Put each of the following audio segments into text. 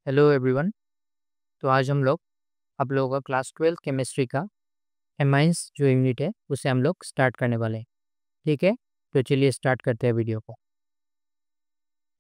Hello everyone. तो आज हम लोग आप लोगों का क्लास 12 केमिस्ट्री का एमाइंस जो यूनिट है उसे हम लोग स्टार्ट करने वाले हैं। ठीक है, तो चलिए स्टार्ट करते हैं वीडियो को।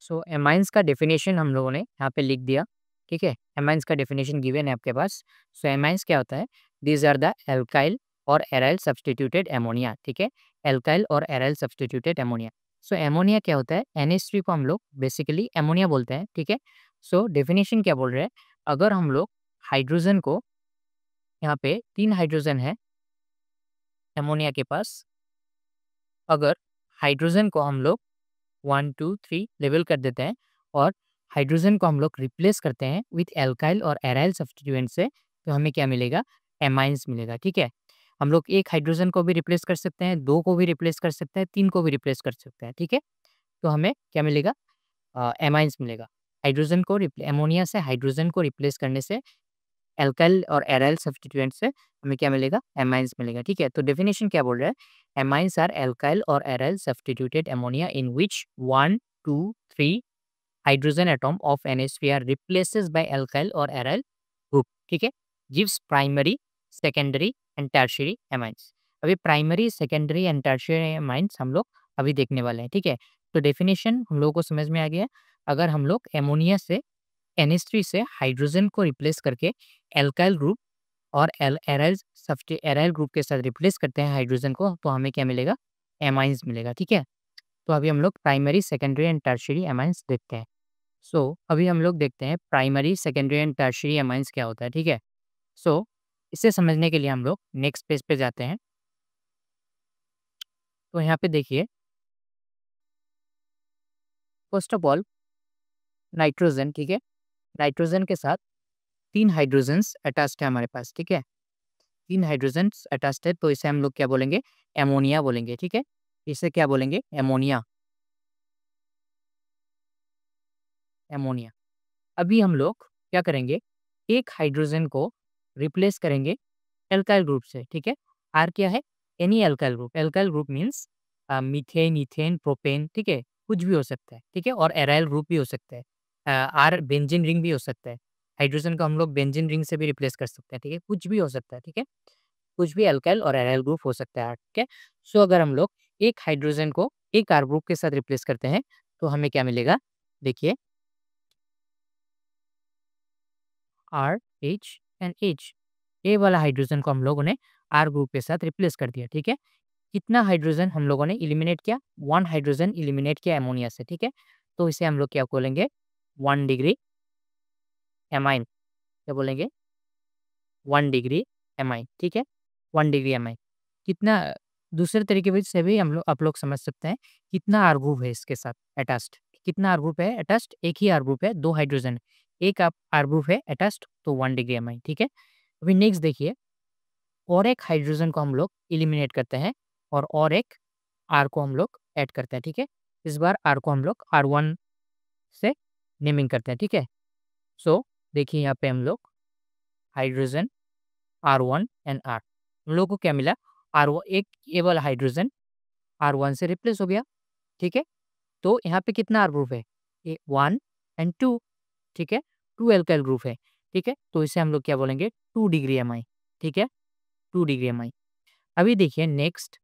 सो एमाइंस का डेफिनेशन हम लोगों ने यहाँ पे लिख दिया। ठीक है, एमाइंस का डेफिनेशन गिवन है आपके पास। सो एमाइंस क्या होता है? दीज आर द एल्काइल और एराइल सब्सटीट्यूटेड एमोनिया। ठीक है, एल्काइल और एराइल सब्सटीट्यूटेड एमोनिया। सो एमोनिया क्या होता है? NH3 को हम लोग बेसिकली एमोनिया बोलते हैं। ठीक है, सो डेफिनेशन क्या बोल रहे हैं? अगर हम लोग हाइड्रोजन को, यहाँ पे 3 हाइड्रोजन है एमोनिया के पास, अगर हाइड्रोजन को हम लोग 1 2 3 लेवल कर देते हैं और हाइड्रोजन को हम लोग रिप्लेस करते हैं विथ एल्काइल और एराइल सब्स्टिट्यूएंट से, तो हमें क्या मिलेगा? एमाइंस मिलेगा। ठीक है, हम लोग एक हाइड्रोजन को भी रिप्लेस कर सकते हैं, 2 को भी रिप्लेस कर सकते हैं, 3 को भी रिप्लेस कर सकते हैं। ठीक है, तो हमें क्या मिलेगा? एमाइंस मिलेगा। हाइड्रोजन को एमोनिया से हाइड्रोजन को रिप्लेस करने से एल्काइल और एराइल सब्स्टिट्यूएंट से हमें क्या मिलेगा? एमाइंस मिलेगा। ठीक है, तो डेफिनेशन क्या बोल रहा है? एमाइंस आर एल्काइल और aryl substituted ammonia in which 1 2 3 hydrogen atom of NH3 are replaces by alkyl और एराइल ग्रुप। ठीक है, gives primary, secondary and tertiary amines. अभी primary, secondary and tertiary amines हम लोग अभी देखने वाले हैं। ठीक है, तो डेफिनेशन हम लोगों को समझ में आ गया। अगर हम लोग एमोनिया से NH3 से हाइड्रोजन को रिप्लेस करके एल्काइल ग्रुप और एराइल ग्रुप के साथ रिप्लेस करते हैं हाइड्रोजन को, तो हमें क्या मिलेगा? एमाइंस मिलेगा। ठीक है, तो अभी हम लोग primary, secondary and tertiary amines देखते हैं। सो अभी हम लोग देखते हैं primary, secondary and tertiary amines क्या होता है। ठीक है, सो इसे समझने के लिए हम लोग नेक्स्ट पेज पे जाते हैं। तो यहाँ पे देखिए, फर्स्ट ऑफ ऑल नाइट्रोजन। ठीक है, नाइट्रोजन के साथ 3 हाइड्रोजन्स अटैच्ड है हमारे पास। ठीक है, 3 हाइड्रोजन्स अटैच्ड है, तो इसे हम लोग क्या बोलेंगे? एमोनिया बोलेंगे। ठीक है, इसे क्या बोलेंगे? एमोनिया। एमोनिया। अभी हम लोग क्या करेंगे? एक हाइड्रोजन को रिप्लेस करेंगे एल्काइल ग्रुप से। ठीक है, आर क्या है? Any alkyl group. Alkyl group means methane, ethane, propane. ठीक है, कुछ भी हो सकता है। ठीक है, और एराइल ग्रुप भी हो सकता है। आर बेंजीन रिंग भी हो सकता है। हाइड्रोजन को हम लोग बेंजीन रिंग से भी रिप्लेस कर सकते हैं। ठीक है, कुछ भी हो सकता है। ठीक है, कुछ भी एल्काइल और एराइल ग्रुप हो सकता है। ठीक है, सो अगर हम लोग एक हाइड्रोजन को एक आर ग्रुप के साथ रिप्लेस करते हैं, तो हमें क्या मिलेगा? देखिए, आर एच एंड एच। ए वाला हाइड्रोजन को हम लोगों ने आर ग्रुप के साथ रिप्लेस कर दिया। ठीक है, कितना हाइड्रोजन हम लोगों ने इलिमिनेट किया? 1 हाइड्रोजन इलिमिनेट किया एमोनिया से। ठीक है, तो इसे हम लोग क्या बोलेंगे? 1 डिग्री एमाइन। क्या बोलेंगे? 1 डिग्री एमाइन। ठीक है, 1 डिग्री एमाइन। कितना, दूसरे तरीके से भी हम लोग आप लोग समझ सकते हैं कितना आर ग्रुप है इसके साथ अटैच्ड। कितना आर ग्रुप है अटैच्ड? एक ही आर ग्रुप है, 2 हाइड्रोजन, एक आप आर ग्रुप है अटैच्ड, तो 1 डिग्री एमाइन। ठीक है, अभी नेक्स्ट देखिए, और एक हाइड्रोजन को हम लोग इलिमिनेट करते हैं और एक आर को हम लोग ऐड करते हैं। ठीक है, इस बार आर को हम लोग R1 से नेमिंग करते हैं। ठीक है, सो देखिए यहाँ पे हम लोग हाइड्रोजन R1 एंड आर, हम लोग को क्या मिला? एक ये वाला हाइड्रोजन R1 से रिप्लेस हो गया। ठीक है, तो यहाँ पे कितना आर ग्रुप है? 1 एंड 2। ठीक है, 2 एल्काइल ग्रुप है। ठीक है, तो इसे हम लोग क्या बोलेंगे? 2 डिग्री एमाइन। ठीक है, 2 डिग्री एमाइन। अभी देखिए नेक्स्ट,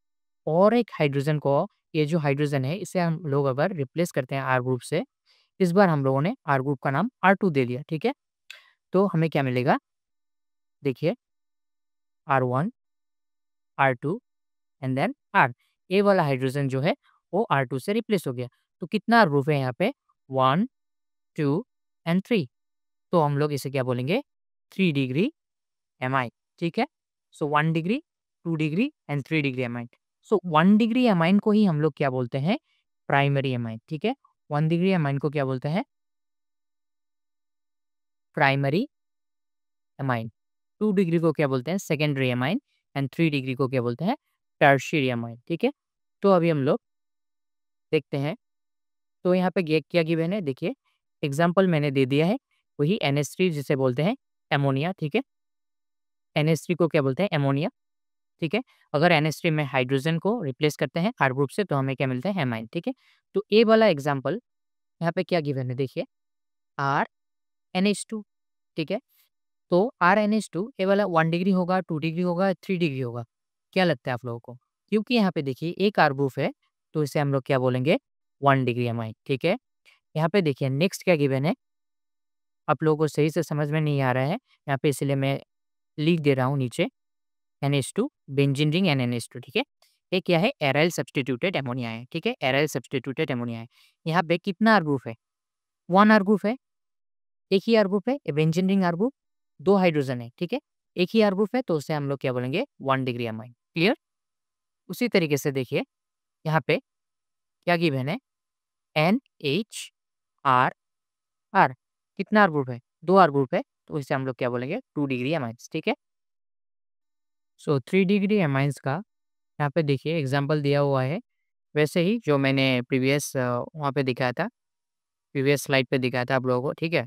और एक हाइड्रोजन को, ये जो हाइड्रोजन है इसे हम लोग अगर रिप्लेस करते हैं आर ग्रुप से, इस बार हम लोगों ने आर ग्रुप का नाम R2 दे दिया। ठीक है, तो हमें क्या मिलेगा? देखिए, R1, R2 and then are. ए वाला हाइड्रोजन जो है वो R2 से रिप्लेस हो गया। तो कितना आर ग्रुप है यहाँ पे? 1 2 एंड 3। तो हम लोग इसे क्या बोलेंगे? 3 डिग्री एमाइन। ठीक है, सो 1 degree, 2 degree and 3 degree amine. So 1 degree amine को ही हम लोग क्या बोलते हैं? Primary amine. ठीक है, 1 डिग्री एमाइन को क्या बोलते हैं? Primary amine. 2 डिग्री को क्या बोलते हैं? Secondary amine. एंड 3 डिग्री को क्या बोलते हैं? Tertiary amine. ठीक है, तो अभी हम लोग देखते हैं। तो यहाँ पे क्या गिवन है? देखिए, एग्जाम्पल मैंने दे दिया है, वही NH3 जिसे बोलते हैं एमोनिया। ठीक है, NH3 को क्या बोलते हैं? एमोनिया। ठीक है, अगर NH3 में हाइड्रोजन को रिप्लेस करते हैं आर ग्रुप से, तो हमें क्या मिलता है? एमाइन। ठीक है, तो ए वाला एग्जाम्पल यहाँ पे क्या गिवन है? देखिए, आर NH2, ठीक है। तो RnH2 ये वाला 1 डिग्री होगा, 2 डिग्री होगा, 3 डिग्री होगा, क्या लगता है आप लोगों को? क्योंकि यहाँ पे देखिए एक R ग्रुप है, तो इसे हम लोग क्या बोलेंगे, 1 डिग्री एमाइन, ठीक है। यहाँ पे देखिए नेक्स्ट क्या गिवन है, आप लोगों को सही से समझ में नहीं आ रहा है यहाँ पे, इसलिए मैं लिख दे रहा हूँ नीचे, NH2 बेंजीन रिंग NnH2, ठीक है। ये क्या है, एराइल सब्स्टिट्यूटेड अमोनिया है, ठीक है, एराइल सब्स्टिट्यूटेड अमोनिया है। यहाँ पे कितना R ग्रुप है, 1 R ग्रुप है, एक ही R ग्रुप है, benzene ring R group, 2 hydrogen है, ठीक है। एक ही R ग्रुप है तो उसे हम लोग क्या बोलेंगे, 1 डिग्री अमाइन, क्लियर। उसी तरीके से देखिए यहाँ पे क्या गिवन है, NHR, कितना R ग्रुप है, 2 R ग्रुप है, तो इसे हम लोग क्या बोलेंगे, 2 डिग्री अमाइंस, ठीक है। सो 3 डिग्री अमाइंस का यहाँ पे देखिए एग्जाम्पल दिया हुआ है, वैसे ही जो मैंने प्रीवियस वहाँ पे दिखाया था, प्रीवियस स्लाइड पे दिखाया था आप लोगों को, ठीक है।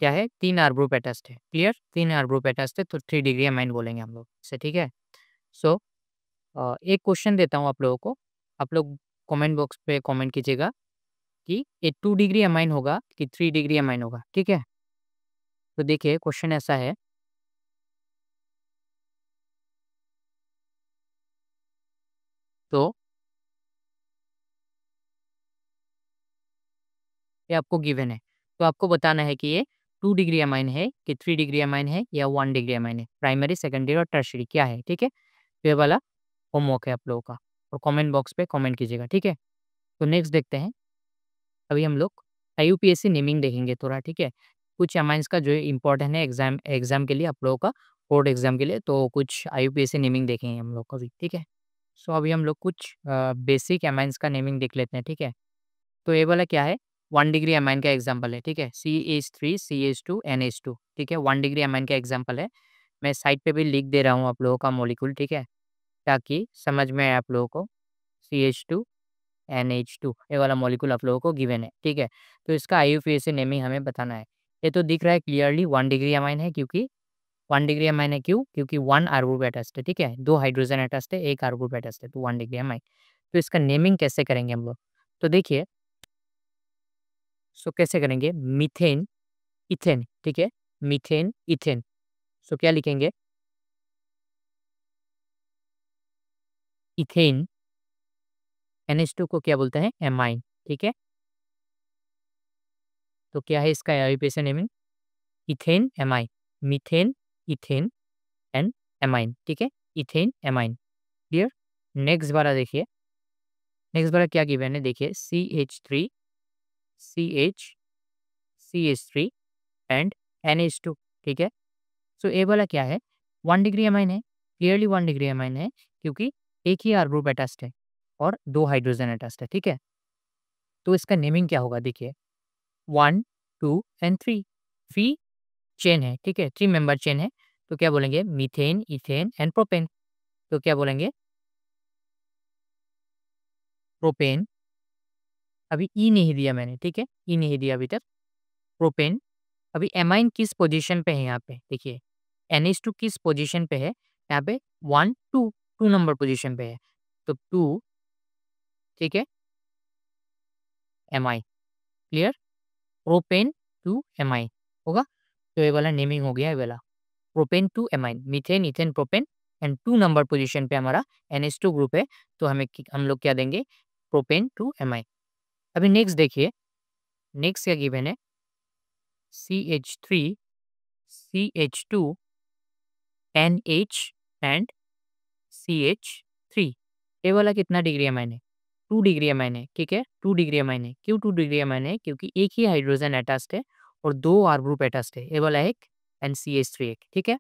क्या है, 3 R ग्रुप एटस्ट है, क्लियर, 3 R ग्रुप एटस्ट है, तो 3 डिग्री अमाइन बोलेंगे हम लोग इसे, ठीक है। सो एक क्वेश्चन देता हूँ आप लोगों को, आप लोग कमेंट बॉक्स पे कमेंट कीजिएगा कि ये 2 डिग्री अमाइन होगा कि 3 डिग्री अमाइन होगा, ठीक है। तो देखिए क्वेश्चन ऐसा है, तो ये आपको गिवन है, तो आपको बताना है कि ये 2 डिग्री अमाइन है कि 3 डिग्री अमाइन है या 1 डिग्री अमाइन है, प्राइमरी, सेकेंडरी और टर्शियरी क्या है, ठीक है। तो ये वाला होमवर्क है आप लोगों का, और कमेंट बॉक्स पे कमेंट कीजिएगा, ठीक है। तो नेक्स्ट देखते हैं, अभी हम लोग IUPAC नेमिंग देखेंगे थोड़ा, ठीक है। कुछ अमाइंस का जो इम्पोर्टेंट है एग्जाम एग्जाम के लिए आप लोगों का, बोर्ड एग्जाम के लिए, तो कुछ IUPAC नेमिंग देखेंगे हम लोग कभी, ठीक है। सो अभी हम लोग कुछ बेसिक अमाइंस का नेमिंग देख लेते हैं, ठीक है। तो ये वाला क्या है, 1 डिग्री अमाइन का एग्जाम्पल है, ठीक है, CH3 CH2 NH2, ठीक है, 1 डिग्री अमाइन का एग्जाम्पल है। मैं साइड पे भी लिख दे रहा हूँ आप लोगों का मॉलिक्यूल, ठीक है, ताकि समझ में आए आप लोगों को। CH2 NH2 ये वाला मॉलिक्यूल आप लोगों को गिवन है, ठीक है। तो इसका IUPAC नेमिंग हमें बताना है। ये तो दिख रहा है क्लियरली 1 डिग्री अमाइन है, क्योंकि 1 डिग्री अमाइन है, क्यों? क्योंकि 1 R ग्रुप एटस्ट है, ठीक है, 2 हाइड्रोजन एटस्ट है, 1 R ग्रुप एटस्ट है, तो 1 डिग्री अमाइन। तो इसका नेमिंग कैसे करेंगे हम लोग? तो देखिए, सो कैसे करेंगे, मीथेन, इथेन, ठीक है, मीथेन, इथेन। सो क्या लिखेंगे, इथेन, NH2 को क्या बोलते हैं, एमाइन, ठीक है। तो क्या है इसका IUPAC naming, ethane amine, methane, ethane and amine, ठीक है, इथेन एमाइन, क्लियर। नेक्स्ट वाला देखिए, नेक्स्ट वाला क्या गिवन है, देखिए CH3 CH CH3 and NH2, ठीक है। सो ये वाला क्या है, 1 डिग्री अमाइन है, क्लियरली 1 डिग्री अमाइन है, क्योंकि एक ही R ग्रुप अटैच्ड है और 2 हाइड्रोजन अटैच्ड है, ठीक है। तो इसका नेमिंग क्या होगा, देखिए 1 2 एंड 3, 3 चेन है, ठीक है, 3 मेंबर चेन है, तो क्या बोलेंगे, मीथेन, इथेन एंड प्रोपेन। तो क्या बोलेंगे, प्रोपेन, अभी ई नहीं दिया मैंने, ठीक है, ई नहीं दिया अभी तक, प्रोपेन। अभी एमाइन किस पोजीशन पे है यहाँ पे, देखिए NH2 किस पोजीशन पे है यहाँ पे, 1 2 2 नंबर पोजीशन पे है, तो 2, ठीक है, amine, clear, propane two amine होगा। तो ये वाला नेमिंग हो गया, ये वाला propane two amine, methane, ethane, propane and 2 number position पे हमारा NH2 ग्रुप है, तो हम लोग क्या देंगे, प्रोपेन टू एमाइन। अभी नेक्स्ट देखिए, नेक्स्ट क्या गिवन है, CH3 CH2 NH and CH3, ये वाला कितना डिग्री अमाइन है, 2 डिग्री अमाइन है, ठीक है, 2 डिग्री अमाइन है। क्यों 2 डिग्री अमाइन है, क्योंकि एक ही हाइड्रोजन अटैच्ड है और 2 R ग्रुप अटैच्ड है, ये वाला एक एंड CH3 एक, ठीक है।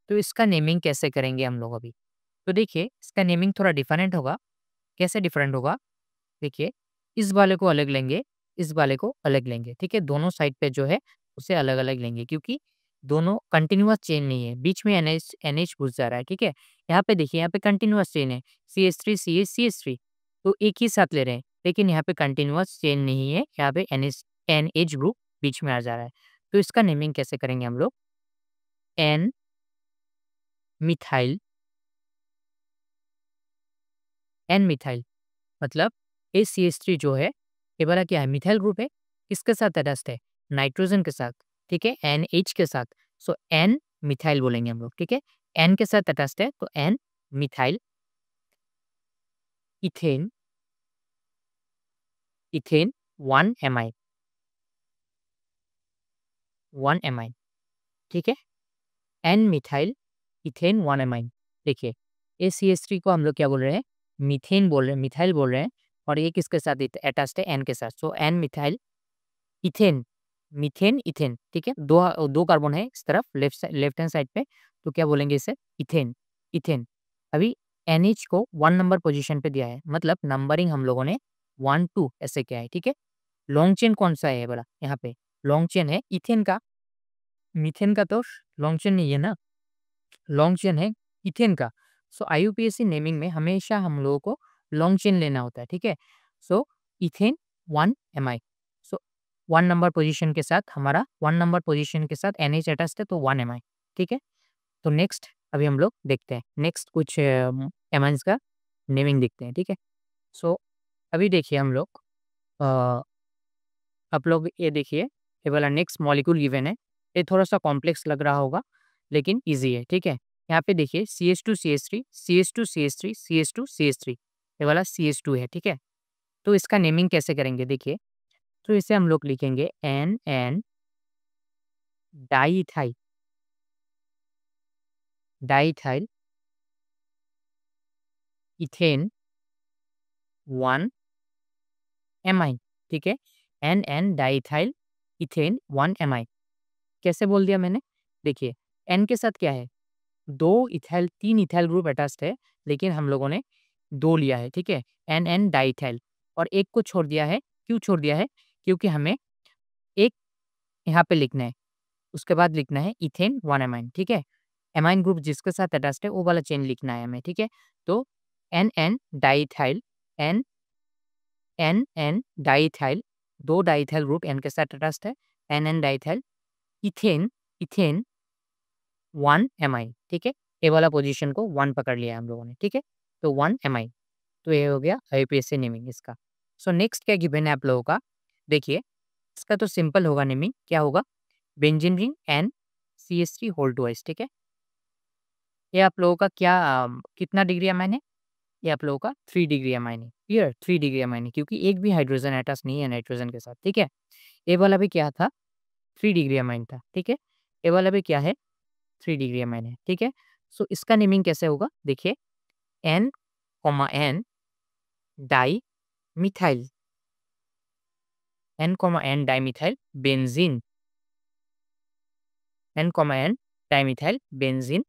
तो इसका नेमिंग कैसे करेंगे हम लोग अभी, तो देखिए इसका नेमिंग थोड़ा डिफरेंट होगा। कैसे डिफरेंट होगा, देखिए इस वाले को अलग लेंगे, इस वाले को अलग लेंगे, ठीक है, दोनों साइड पे जो है उसे अलग अलग लेंगे, क्योंकि दोनों कंटिन्यूअस चेन नहीं है, बीच में NH घुस जा रहा है, ठीक है। यहाँ पे देखिए, यहाँ पे कंटिन्यूअस चेन है, CH3 CH CH3, तो एक ही साथ ले रहे हैं, लेकिन यहाँ पे कंटिन्यूअस चेन नहीं है, यहाँ पे NH ग्रुप बीच में आ जा रहा है। तो इसका नेमिंग कैसे करेंगे हम लोग, एन मिथाइल, एन मिथाइल, मतलब ACH3 जो है, ये वाला क्या है, मिथाइल ग्रुप है, किसके साथ अटैच्ड है, नाइट्रोजन के साथ, ठीक है, NH के साथ, सो N मिथाइल बोलेंगे हम लोग, ठीक है। N के साथ अटैच्ड है तो N methyl ethane, ethane 1 amide, 1 amide, ठीक है। N methyl ethane 1 amide. देखिए, ACH3 को हम लोग क्या बोल रहे हैं, मीथेन बोल रहे हैं, मिथाइल बोल रहे हैं, और ये किसके साथ अटैच्ड है, N के साथ, सो N methyl ethane, methane ethane, ठीक है। दो कार्बन है इस तरफ लेफ्ट हैंड साइड पे, तो क्या बोलेंगे इसे, इथेन, इथेन। अभी NH को 1 नंबर पोजीशन पे दिया है, मतलब नंबरिंग हम लोगों ने 1 2 ऐसे किया है, ठीक है। लॉन्ग चेन कौन सा है बोला, यहाँ पे लॉन्ग चेन है इथेन का, मीथेन का तो लॉन्ग चेन नहीं है ना, लॉन्ग चेन है इथेन का। सो IUPAC नेमिंग में हमेशा हम लोगों को लॉन्ग चेन लेना होता है, ठीक है। सो इथेन 1 एमाइ, सो 1 नंबर पोजीशन के साथ हमारा 1 नंबर पोजीशन के साथ NH अटैच्ड है तो 1 एमाइ, ठीक है। तो नेक्स्ट अभी हम लोग देखते हैं, नेक्स्ट कुछ एमाइंस का नेमिंग देखते हैं, ठीक है। सो अभी देखिए हम लोग अ, आप लोग ये देखिए, ये वाला नेक्स्ट मॉलिक्यूल गिवन है, ये थोड़ा-सा कॉम्प्लेक्स लग रहा होगा, लेकिन ईज़ी है, ठीक है। यहाँ पे देखिए CH2CH3, CH2CH3, CH2CH3, ये वाला CH2 है, ठीक है। तो इसका नेमिंग कैसे करेंगे देखिए, तो इसे हम लोग लिखेंगे NN diethyl, diethyl ethane 1 amine, ठीक है। NN diethyl ethane 1 amine. कैसे बोल दिया मैंने? देखिए, N के साथ क्या है? 2 इथाइल 3 इथाइल ग्रुप अटैच्ड है, लेकिन हम लोगों ने 2 लिया है, ठीक है? NN डाइइथाइल, और एक को छोड़ दिया है, क्यों छोड़ दिया है? क्योंकि हमें एक यहाँ पे लिखना है, उसके बाद लिखना है इथेन 1 एमाइन, ठीक है? एमाइन ग्रुप जिसके साथ अटैच्ड है, वो वाला चेन लिखना है हमें, ठीक है? तो NN diethyl, N NN diethyl, 2 diethyl group N के साथ अटैच्ड है, NN diethyl ethane, ethane 1 amine, ठीक है? ए वाला पोजीशन को 1 पकड़ लिया है हम लोगों ने, ठीक है? तो 1 एमाइन, तो ये हो गया IUPAC नेमिंग इसका। सो नेक्स्ट क्या गिवन है आप लोगों का? देखिए, इसका तो सिंपल होगा नेमिंग, क्या होगा? Benzene ring and CH3 hold twice, ठीक है? ये आप लोगों का क्या कितना डिग्री अमाइन है? ये आप लोगों का 3 डिग्री अमाइन है। क्लियर? 3 डिग्री अमाइन है, क्योंकि एक भी हाइड्रोजन अटैच नहीं है नाइट्रोजन के साथ, ठीक है? ए वाला भी क्या था? 3 डिग्री अमाइन था, ठीक है? ए वाला भी क्या है? 3 डिग्री अमाइन है, ठीक है? सो इसका नेमिंग कैसे होगा? देखिए, N, N di methyl, N, N dimethyl benzene, N, N dimethyl benzene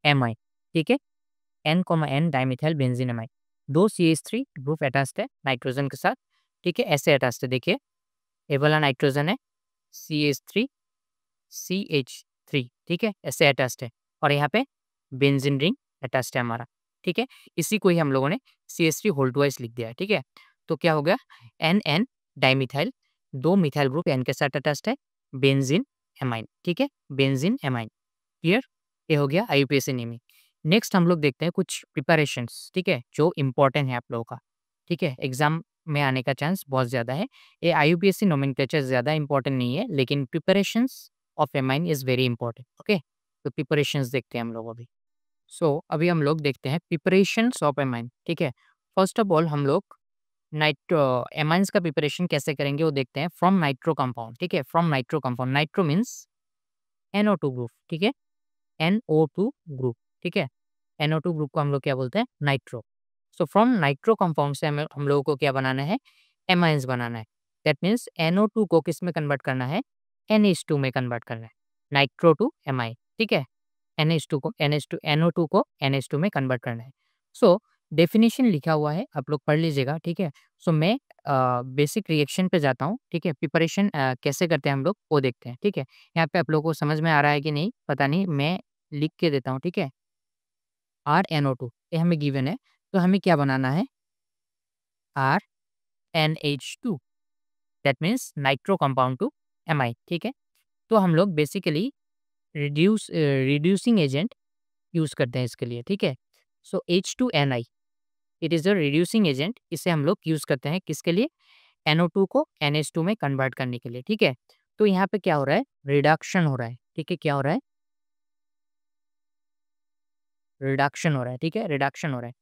amine, ठीक है? N, N dimethyl benzene amine. 2 CH3 group attached है नाइट्रोजन के साथ, ठीक है? ऐसे अटैच्ड है, देखिए, ये वाला नाइट्रोजन है CH3 CH3, ठीक है? ऐसे अटैच्ड है, और यहाँ पे बेंजीन रिंग अटैच्ड है हमारा, ठीक है? इसी को ही हम लोगों ने CH3 होल्ड ट्वाइस लिख दिया है, ठीक है? तो क्या हो गया? NN dimethyl, 2 methyl group N के साथ अटैच्ड है, बेंजीन एमाइन, ठीक है? Benzene amine, clear? ये हो गया IUPAC नेमिंग। नेक्स्ट हम लोग देखते हैं कुछ प्रिपरेशंस, ठीक है? जो इम्पोर्टेंट है आप लोगों का, ठीक है? एग्जाम में आने का चांस बहुत ज़्यादा है। ये IUPAC नोमेनक्लेचर ज़्यादा इम्पोर्टेंट नहीं है, लेकिन preparations of amine is very important, okay? तो प्रिपरेशंस देखते हैं हम लोग अभी। सो अभी हम लोग देखते हैं प्रिपरेशंस ऑफ एमाइन, ठीक है? फर्स्ट ऑफ ऑल हम लोग एमाइन्स का प्रिपरेशन कैसे करेंगे वो देखते हैं, फ्रॉम नाइट्रो कंपाउंड, ठीक है? From nitro compound, nitro means NO2 group, ठीक है? NO2 ग्रुप, ठीक है? NO2 ग्रुप को हम लोग क्या बोलते हैं? Nitro. So from nitro compound से हमें हम लोगों को क्या बनाना है? एमाइन्स बनाना है। दैट मीन्स NO2 को किस में कन्वर्ट करना है? NH2 में कन्वर्ट करना है। नाइट्रो टू एमाइन, ठीक है? NH2 को NH2 NO2 को NH2 में कन्वर्ट करना है। सो डेफिनिशन लिखा हुआ है, आप लोग पढ़ लीजिएगा, ठीक है? सो मैं बेसिक रिएक्शन पे जाता हूँ, ठीक है? प्रिपरेशन कैसे करते हैं हम लोग वो देखते हैं, ठीक है? यहाँ पे आप लोगों को समझ में आ रहा है कि नहीं पता नहीं, मैं लिख के देता हूँ, ठीक है? RNO2 ये हमें गिवन है, तो हमें क्या बनाना है? RNH2, that means nitro compound to amine, ठीक है? तो हम लोग बेसिकली रिड्यूसिंग एजेंट यूज़ करते हैं इसके लिए, ठीक है? सो H2Ni it is a reducing agent, इसे हम लोग यूज़ करते हैं किसके लिए? NO2 को NH2 में कन्वर्ट करने के लिए, ठीक है? तो यहाँ पे क्या हो रहा है, रिडक्शन हो रहा है, ठीक है, क्या हो रहा है, रिडक्शन हो रहा है, ठीक है, रिडक्शन हो रहा है।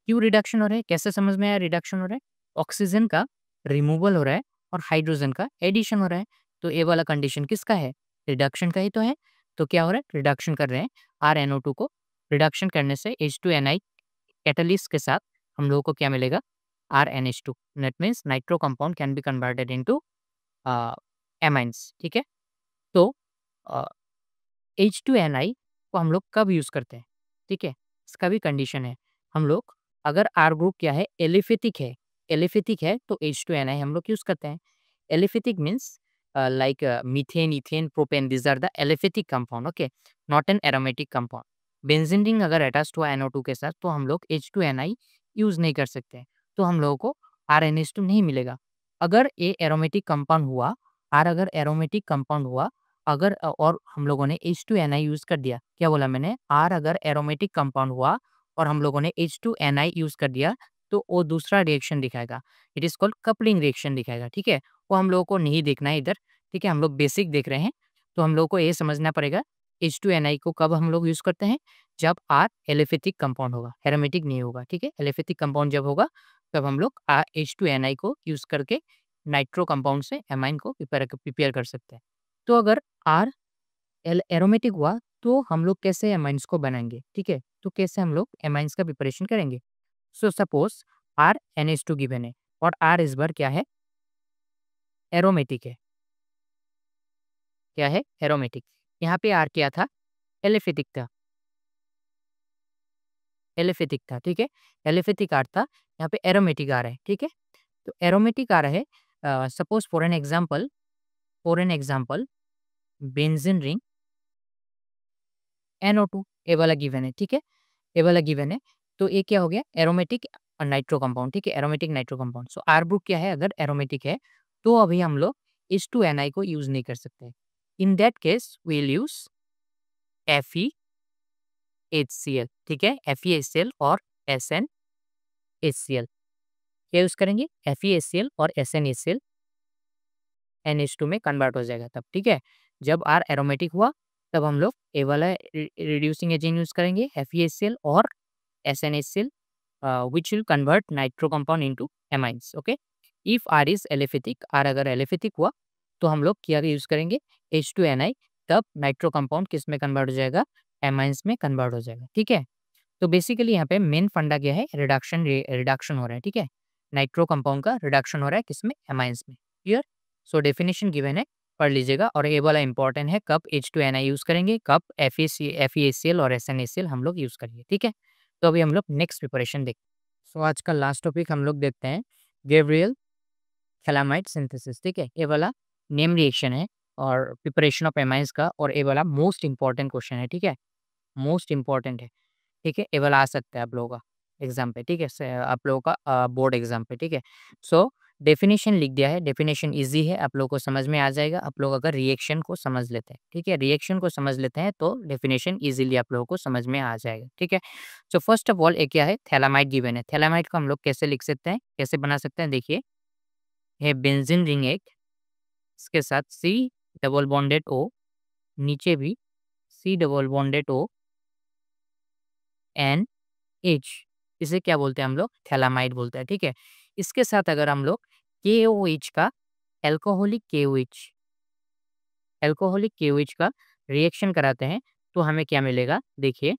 क्यों रिडक्शन हो रहा है, कैसे समझ में आया रिडक्शन हो रहा है, ऑक्सीजन का रिमूवल हो रहा है और हाइड्रोजन का एडिशन हो रहा है। तो ये वाला कंडीशन किसका है, रिडक्शन का ही तो है। तो क्या हो रहा है, रिडक्शन कर रहे हैं RnO2 को, रिडक्शन करने से H2Ni कैटलिस्ट के साथ हम लोगों को क्या मिलेगा, RnH2, that means nitro compound can be converted into amines, ठीक है। तो H2Ni को हम लोग कब यूज़ करते हैं, ठीक है, इसका भी कंडीशन है। हम लोग अगर R ग्रुप क्या है, एलिफेटिक है तो H2Ni हम लोग यूज़ करते हैं। Aliphatic means like methane, ethane, propane, these are the aliphatic compound, okay, not an aromatic compound. Benzene ring अगर अटैच्ड हुआ NO2 के साथ तो हम लोग H2Ni यूज़ नहीं कर सकते, तो हम लोगों को RnH2 नहीं मिलेगा। अगर ये एरोमेटिक कंपाउंड हुआ, R अगर एरोमेटिक कंपाउंड हुआ, अगर और हम लोगों ने H2Ni यूज़ कर दिया, क्या बोला मैंने, R अगर एरोमेटिक कंपाउंड हुआ और हम लोगों ने H2Ni यूज़ कर दिया, तो वो दूसरा रिएक्शन दिखाएगा, it is called coupling reaction दिखाएगा, ठीक है। वो हम लोगों को नहीं देखना है इधर, ठीक है, हम लोग बेसिक देख रहे हैं। तो हम लोगों को ये समझना पड़ेगा H2Ni को कब हम लोग यूज़ करते हैं, जब R एलिफेटिक कंपाउंड होगा, एरोमेटिक नहीं होगा, ठीक है। एलिफेटिक कंपाउंड जब होगा तब हम लोग H2Ni को यूज़ करके नाइट्रो कंपाउंड से एमाइन को प्रिपेयर कर सकते हैं। तो अगर R एरोमेटिक हुआ तो हम लोग कैसे एमाइंस को बनाएंगे, ठीक है, तो कैसे हम लोग एमाइंस का प्रिपरेशन करेंगे। सो सपोज RnH2 गिवन है और R इस बार क्या है, एरोमेटिक है, क्या है, एरोमेटिक। यहाँ पे R क्या था, एलिफेटिक था, एलिफेटिक था, ठीक है, एलिफेटिक R था, यहाँ पे एरोमेटिक आ रहा है, ठीक है। तो एरोमेटिक आ रहा है, suppose for an example benzene ring NO2, ए वाला गिवन है, ठीक है, ए वाला गिवन है। तो ये क्या हो गया, एरोमेटिक नाइट्रो कंपाउंड, ठीक है, एरोमेटिक नाइट्रो कंपाउंड। सो R ग्रुप क्या है, अगर एरोमेटिक है तो अभी हम लोग H2Ni को यूज़ नहीं कर सकते। In that case we will use FeHCl, ठीक है, FeHCl और SnHCl, क्या यूज़ करेंगे, FeHCl और SnHCl NH2 में कन्वर्ट हो जाएगा तब, ठीक है। जब R एरोमेटिक हुआ तब हम लोग ए वाला रिड्यूसिंग एजेंट यूज़ करेंगे FeHCl और SnHCl, which will convert nitro compound into amines, okay। if R is aliphatic, R अगर एलिफेटिक हुआ तो हम लोग क्या यूज़ करेंगे, H2Ni, तब नाइट्रो कंपाउंड किस में कन्वर्ट हो जाएगा, एमाइंस में कन्वर्ट हो जाएगा, ठीक है। तो बेसिकली यहाँ पे मेन फंडा क्या है, रिडक्शन हो रहा है, ठीक है, नाइट्रो कंपाउंड का रिडक्शन हो रहा है किसमें, एमाइंस में, क्लियर। सो डेफिनेशन गिवन है, पढ़ लीजिएगा, और ये वाला इंपॉर्टेंट है, कब H2Ni यूज़ करेंगे, कब FeHCl और SnHCl हम लोग यूज़ करेंगे, ठीक है। तो अभी हम लोग नेक्स्ट प्रिपरेशन देखते हैं। सो आज का लास्ट टॉपिक हम लोग देखते हैं गैब्रियल थैलामाइड सिंथेसिस, ठीक है, ये वाला नेम रिएक्शन है और प्रिपरेशन ऑफ एमाइंस का, और ये वाला मोस्ट इंपॉर्टेंट क्वेश्चन है, ठीक है, मोस्ट इंपॉर्टेंट है, ठीक है, ये वाला आ सकता है आप लोगों का एग्जाम पे, ठीक है, आप लोगों का बोर्ड एग्जाम पे, ठीक है। सो डेफिनेशन लिख दिया है, डेफिनेशन इजी है, आप लोगों को समझ में आ जाएगा, आप लोग अगर रिएक्शन को समझ लेते हैं, ठीक है, रिएक्शन को समझ लेते हैं तो डेफिनेशन इजीली आप लोगों को समझ में आ जाएगा, ठीक है। सो फर्स्ट ऑफ ऑल एक क्या है, थैलामाइड गिवन है, थैलामाइड को हम लोग कैसे लिख सकते हैं, कैसे बना सकते हैं, देखिए, है बेंजीन रिंग एक, इसके साथ C डबल बॉन्डेड O, नीचे भी C double bonded O N H, इसे क्या बोलते हैं हम लोग, थैलामाइड बोलते हैं, ठीक है। इसके साथ अगर हम लोग KOH का अल्कोहलिक KOH का रिएक्शन कराते हैं तो हमें क्या मिलेगा, देखिए,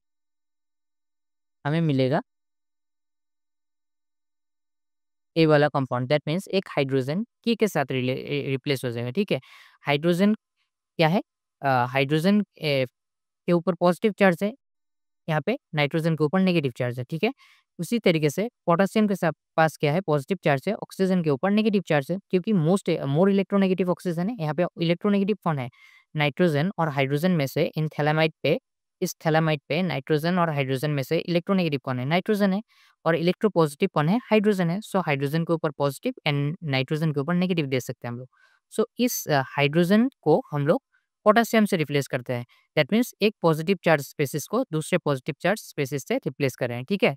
हमें मिलेगा ए वाला कंपाउंड, दैट मीन्स एक हाइड्रोजन के साथ रिप्लेस हो जाएगा, ठीक है। हाइड्रोजन क्या है, हाइड्रोजन के ऊपर पॉजिटिव चार्ज है, यहाँ पे नाइट्रोजन के ऊपर नेगेटिव चार्ज है, ठीक है। उसी तरीके से पोटेशियम के साथ पास क्या है, पॉजिटिव चार्ज है, ऑक्सीजन के ऊपर नेगेटिव चार्ज है, क्योंकि मोर इलेक्ट्रोनेगेटिव ऑक्सीजन है, यहाँ पे इलेक्ट्रोनेगेटिव कौन है, नाइट्रोजन, और हाइड्रोजन में से इन थैलामाइड पे, इस थैलामाइड पे नाइट्रोजन और हाइड्रोजन में से इलेक्ट्रोनेगेटिव कौन है, नाइट्रोजन है, और इलेक्ट्रोपॉजिटिव कौन है, हाइड्रोजन है। सो हाइड्रोजन के ऊपर पॉजिटिव एंड नाइट्रोजन के ऊपर नेगेटिव दे सकते हैं हम लोग। सो इस हाइड्रोजन को हम लोग पोटेशियम से रिप्लेस करते हैं, दैट मीन्स एक पॉजिटिव चार्ज स्पेसिस को दूसरे पॉजिटिव चार्ज स्पेसिस से रिप्लेस कर रहे हैं, ठीक है।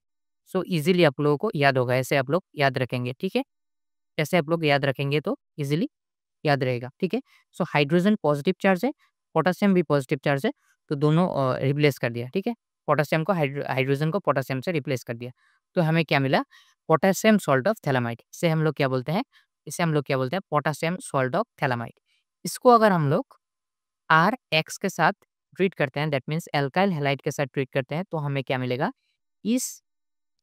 सो इजीली आप लोगों को याद होगा, ऐसे आप लोग याद रखेंगे, ठीक है, ऐसे आप लोग याद रखेंगे तो इजीली याद रहेगा, ठीक है। सो हाइड्रोजन पॉजिटिव चार्ज है, पोटेशियम भी पॉजिटिव चार्ज है, तो दोनों रिप्लेस कर दिया, ठीक है। पोटेशियम को हाइड्रोजन को पोटेशियम से रिप्लेस कर दिया, तो हमें क्या मिला, पोटेशियम सॉल्ट ऑफ थैलामाइड। इसे हम लोग क्या बोलते हैं, पोटेशियम सॉल्ट ऑफ थैलामाइड। इसको अगर हम लोग आर एक्स के साथ ट्रीट करते हैं, दैट मीन्स एल्काइल हैलाइड के साथ ट्रीट करते हैं, तो हमें क्या मिलेगा, इस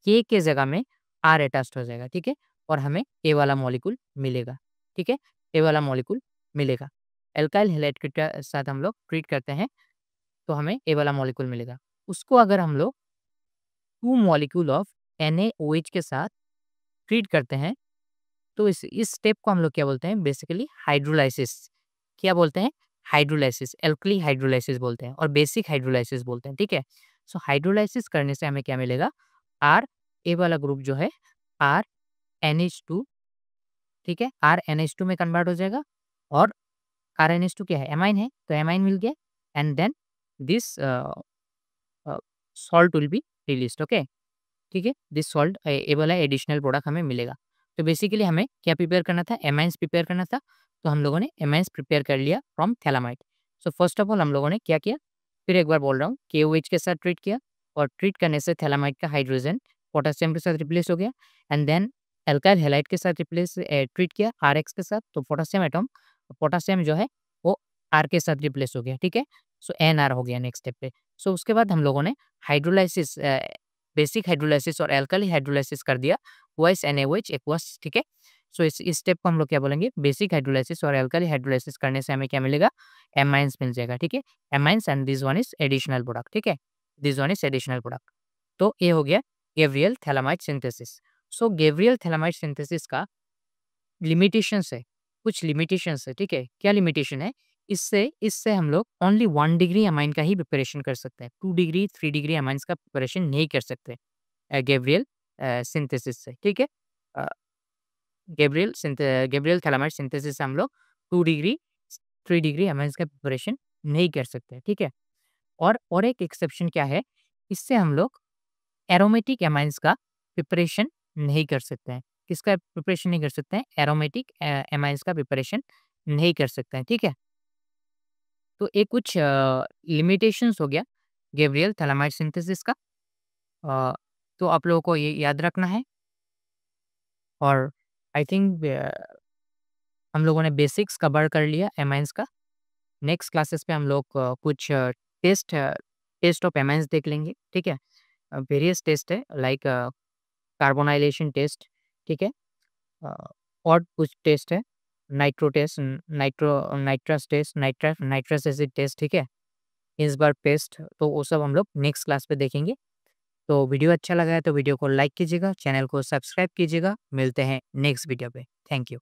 के जगह में आर अटैच्ड हो जाएगा, ठीक है, और हमें ए वाला मॉलिक्यूल मिलेगा, ठीक है, ए वाला मॉलिक्यूल मिलेगा। एल्काइल हैलाइड के साथ हम लोग ट्रीट करते हैं, तो हमें ए वाला मॉलिक्यूल मिलेगा। उसको अगर हम लोग 2 मॉलिक्यूल ऑफ NaOH के साथ ट्रीट करते हैं, तो इस स्टेप को हम लोग क्या बोलते हैं, बेसिकली हाइड्रोलाइसिस। क्या बोलते हैं, हाइड्रोलाइसिस, एल्कली हाइड्रोलाइसिस बोलते हैं और बेसिक हाइड्रोलाइसिस बोलते हैं, ठीक है। सो हाइड्रोलाइसिस करने से हमें क्या मिलेगा, आर ए वाला ग्रुप जो है आर NH2, ठीक है, आर NH2 में कन्वर्ट हो जाएगा, और आर NH2 क्या है, एमाइन है, तो एमाइन मिल गया, and then this salt will be released, okay, ठीक है। दिस सॉल्ट ए वाला एडिशनल प्रोडक्ट हमें मिलेगा। तो बेसिकली हमें क्या प्रिपेयर करना था, एमाइंस प्रिपेयर करना था, तो हम लोगों ने एमाइंस प्रिपेयर कर लिया from phthalimide. So first of all हम लोगों ने क्या किया, फिर एक बार बोल रहा हूँ, KOH के साथ ट्रीट किया, और ट्रीट करने से थैलामाइड का हाइड्रोजन पोटेशियम के साथ रिप्लेस हो गया, एंड देन एल्काइल हैलाइड के साथ ट्रीट किया RX के साथ, तो पोटेशियम जो है वो R के साथ रिप्लेस हो गया, ठीक है। सो NR हो गया नेक्स्ट स्टेप पे। सो उसके बाद हम लोगों ने हाइड्रोलाइसिस, बेसिक हाइड्रोलाइसिस और एल्काली हाइड्रोलाइसिस कर दिया, OH NaOH एक्वस, ठीक है। सो इस स्टेप को हम लोग क्या बोलेंगे, बेसिक हाइड्रोलाइसिस और एल्काली हाइड्रोलाइसिस करने से हमें क्या मिलेगा, एमाइंस मिल जाएगा, ठीक है, amines, and this one is additional product, ठीक है, this one is additional product. तो ये हो गया गैब्रियल थैलामाइड सिंथेसिस। सो गैब्रियल थैलामाइड सिंथेसिस का लिमिटेशंस है, कुछ लिमिटेशंस है, ठीक है। क्या लिमिटेशन है, इससे इससे हम लोग ओनली 1 डिग्री अमाइन का ही प्रिपरेशन कर सकते हैं, 2 डिग्री 3 डिग्री अमाइंस का प्रिपरेशन नहीं कर सकते गैब्रियल सिंथेसिस से, ठीक है। अ, गैब्रियल थैलामाइड सिंथेसिस से हम लोग 2 डिग्री 3 डिग्री अमाइंस का प्रिपरेशन नहीं कर सकते, ठीक है। और एक एक्सेप्शन क्या है, इससे हम लोग एरोमेटिक अमाइंस का प्रिपरेशन नहीं कर सकते हैं। किसका प्रिपरेशन नहीं कर सकते हैं, एरोमेटिक अमाइंस का प्रिपरेशन नहीं कर सकते हैं, ठीक है। तो ये कुछ लिमिटेशंस हो गया गैब्रियल थैलामाइड सिंथेसिस का। अ, तो आप लोगों को ये याद रखना है, और आई थिंक हम लोगों ने बेसिक्स कवर कर लिया एमाइंस का। नेक्स्ट क्लासेस पे हम लोग कुछ टेस्ट ऑफ एमाइंस देख लेंगे, ठीक है। वेरियस टेस्ट है, लाइक कार्बोनाइलेशन टेस्ट, ठीक है, अ, और कुछ टेस्ट है, nitro test, nitrous test, nitrous acid test, ठीक है, हिंसबर्ग टेस्ट, तो वो सब हम लोग नेक्स्ट क्लास पे देखेंगे। तो वीडियो अच्छा लगा है तो वीडियो को लाइक कीजिएगा, चैनल को सब्सक्राइब कीजिएगा। मिलते हैं नेक्स्ट वीडियो पे। Thank you.